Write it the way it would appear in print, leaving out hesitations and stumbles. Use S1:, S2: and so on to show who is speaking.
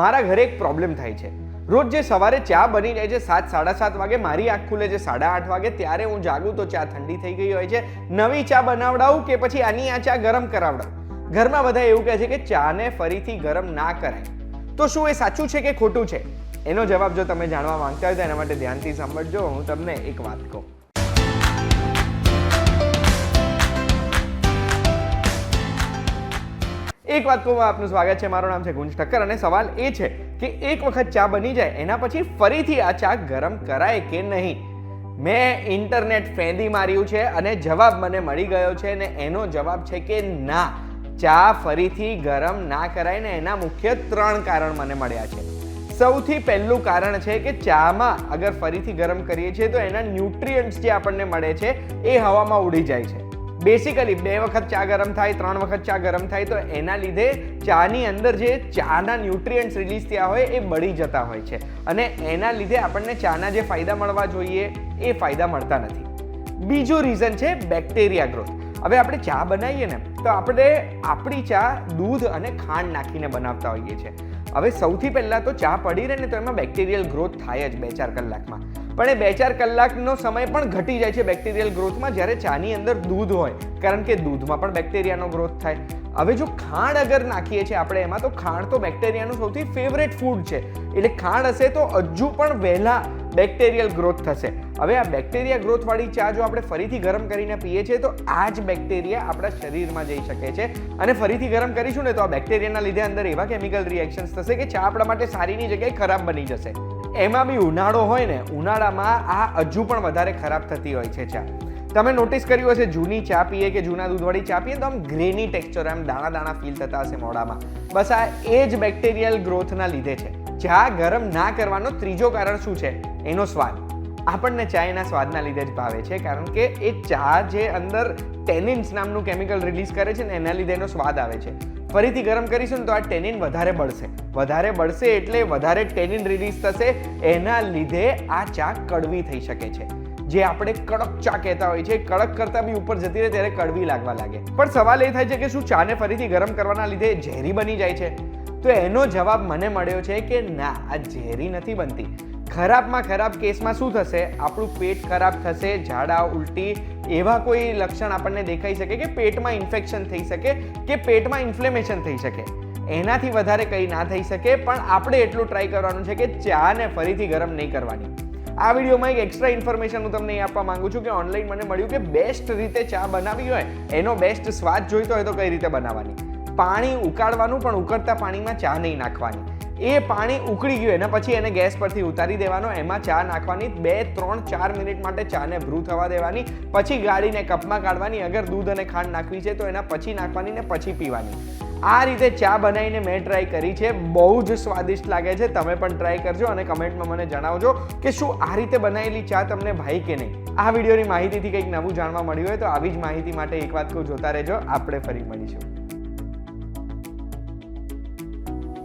S1: મારા ઘરે એક પ્રોબ્લેમ થાય છે. રોજ જે સવારે ચા બની જાય છે 7, 7:30 વાગે, મારી આંખ ખુલે છે 8:30 વાગે, ત્યારે હું જાગું તો ચા ઠંડી થઈ ગઈ હોય છે. નવી ચા બનાવડાવું કે પછી આની આ ચા ગરમ કરાવડાવું? ઘરમાં બધા એવું કહે છે કે ચાને ફરીથી ગરમ ના કરાય. તો શું એ સાચું છે કે ખોટું છે? એનો જવાબ જો તમે જાણવા માંગતા હોય તો એના માટે ધ્યાનથી સાંભળજો. હું તમને એક વાત કહું. એક વાત કહું, આપનું સ્વાગત છે. મારું નામ છે ગુંજ ઠક્કર અને સવાલ એ છે કે એક વખત ચા બની જાય એના પછી ફરીથી આ ચા ગરમ કરાય કે નહીં? મેં ઇન્ટરનેટ ફેંદી માર્યું છે અને જવાબ મને મળી ગયો છે અને એનો જવાબ છે કે ના, ચા ફરીથી ગરમ ના કરાય ને એના મુખ્ય 3 કારણ મને મળ્યા છે. સૌથી પહેલું કારણ છે કે ચામાં અગર ફરીથી ગરમ કરીએ છીએ તો એના ન્યુટ્રિયન્ટ્સ જે આપણને મળે છે એ હવામાં ઉડી જાય છે. બેસિકલી 2 વખત ચા ગરમ થાય, 3 વખત ચા ગરમ થાય તો એના લીધે ચાની અંદર જે ચાના ન્યુટ્રિયન્ટ્સ રિલીઝ થયા હોય એ બળી જતા હોય છે અને એના લીધે આપણને ચાના જે ફાયદા મળવા જોઈએ એ ફાયદા મળતા નથી. બીજું રીઝન છે બેક્ટેરિયા ગ્રોથ. હવે આપણે ચા બનાવીએ ને તો આપણે આપણી ચા દૂધ અને ખાંડ નાખીને બનાવતા હોઈએ છીએ. હવે સૌથી પહેલાં તો ચા પડી રહે ને તો એમાં બેક્ટેરિયલ ગ્રોથ થાય જ 2-4 કલાકમાં. પણ એ 2-4 કલાકનો સમય પણ ઘટી જાય છે બેક્ટેરિયલ ગ્રોથમાં જ્યારે ચાની અંદર દૂધ હોય, કારણ કે દૂધમાં પણ બેક્ટેરિયાનો ગ્રોથ થાય. હવે જો ખાંડ અગર નાખીએ છીએ આપણે એમાં, તો ખાંડ તો બેક્ટેરિયાનું સૌથી ફેવરેટ ફૂડ છે, એટલે ખાંડ હશે તો હજુ પણ વહેલા બેક્ટેરિયલ ગ્રોથ થશે. હવે આ બેક્ટેરિયા ગ્રોથ વાળી ચા જો આપણે ફરીથી ગરમ કરીને પીએ છીએ તો આ જ બેક્ટેરિયા આપણા શરીરમાં જઈ શકે છે અને ફરીથી ગરમ કરીશું ને તો આ બેક્ટેરિયાના લીધે અંદર એવા કેમિકલ રિએક્શન્સ થશે કે ચા આપણા માટે સારીની જગ્યાએ ખરાબ બની જશે. એમાં બી ઉનાળો હોય ને, ઉનાળામાં આ હજુ પણ વધારે ખરાબ થતી હોય છે ચા. તમે નોટિસ કર્યું હશે, જૂની ચા પીએ કે જૂના દૂધવાળી ચા પીએ તો આમ ગ્રેની ટેક્સચર, આમ દાણા દાણા ફીલ થતા હશે મોઢામાં. બસ આ એ જ બેક્ટેરિયલ ગ્રોથના લીધે છે. ચા ગરમ ના કરવાનો ત્રીજો કારણ શું છે? એનો સ્વાદ. આપણને ચા એના સ્વાદના લીધે જ ભાવે છે, કારણ કે એ ચા જે અંદર ટેનિન્સ નામનું કેમિકલ રિલીઝ કરે છે ને એના લીધે એનો સ્વાદ આવે છે. ફરીથી ગરમ કરીશું ને તો આ ટેનિન વધારે બળશે એટલે વધારે ટેનિન રિલીઝ થશે. એના લીધે આ ચા કડવી થઈ શકે છે. જે આપણે કડક ચા કહેતા હોય છે, કડક કરતાં બી ઉપર જતી રહે ત્યારે કડવી લાગવા લાગે. પણ સવાલ એ થાય છે કે શું ચાને ફરીથી ગરમ કરવાના લીધે ઝેરી બની જાય છે? તો એનો જવાબ મને મળ્યો છે કે ના, આ ઝેરી નથી બનતી. ખરાબમાં ખરાબ કેસમાં શું થશે? આપણું પેટ ખરાબ થશે, ઝાડા ઉલટી એવા કોઈ લક્ષણ આપણને દેખાઈ શકે કે પેટમાં ઇન્ફેક્શન થઈ શકે કે પેટમાં ઇન્ફ્લેમેશન થઈ શકે. એનાથી વધારે કંઈ ના થઈ શકે, પણ આપણે એટલું ટ્રાય કરવાનું છે કે ચાને ફરીથી ગરમ નહીં કરવાની. આ વિડીયોમાં એક એક્સ્ટ્રા ઇન્ફોર્મેશન હું તમને આપવા માંગુ છું કે ઓનલાઈન મને મળ્યું કે બેસ્ટ રીતે ચા બનાવી હોય, એનો બેસ્ટ સ્વાદ જોઈતો હોય તો કઈ રીતે બનાવવાની. પાણી ઉકાળવાનું, પણ ઉકળતા પાણીમાં ચા નહીં નાખવાની. એ પાણી ઉકળી ગયું એના પછી એને ગેસ પરથી ઉતારી દેવાનો, એમાં ચા નાખવાની, 2, 3, 4 મિનિટ માટે ચાને બ્રૂ થવા દેવાની, પછી ગાળીને કપમાં કાઢવાની. અગર દૂધ અને ખાંડ નાખવી છે તો એના પછી નાખવાની ને પછી પીવાની. આ રીતે ચા બનાવીને મેં ટ્રાય કરી છે, બહુ જ સ્વાદિષ્ટ લાગે છે. તમે પણ ટ્રાય કરજો અને કમેન્ટમાં મને જણાવજો કે શું આ રીતે બનાવેલી ચા તમને ભાઈ કે નહીં. આ વિડીયોની માહિતીથી કંઈક નવું જાણવા મળ્યું હોય તો આવી જ માહિતી માટે એક વાત કહું, જોતા રહેજો. આપણે ફરી મળીશું.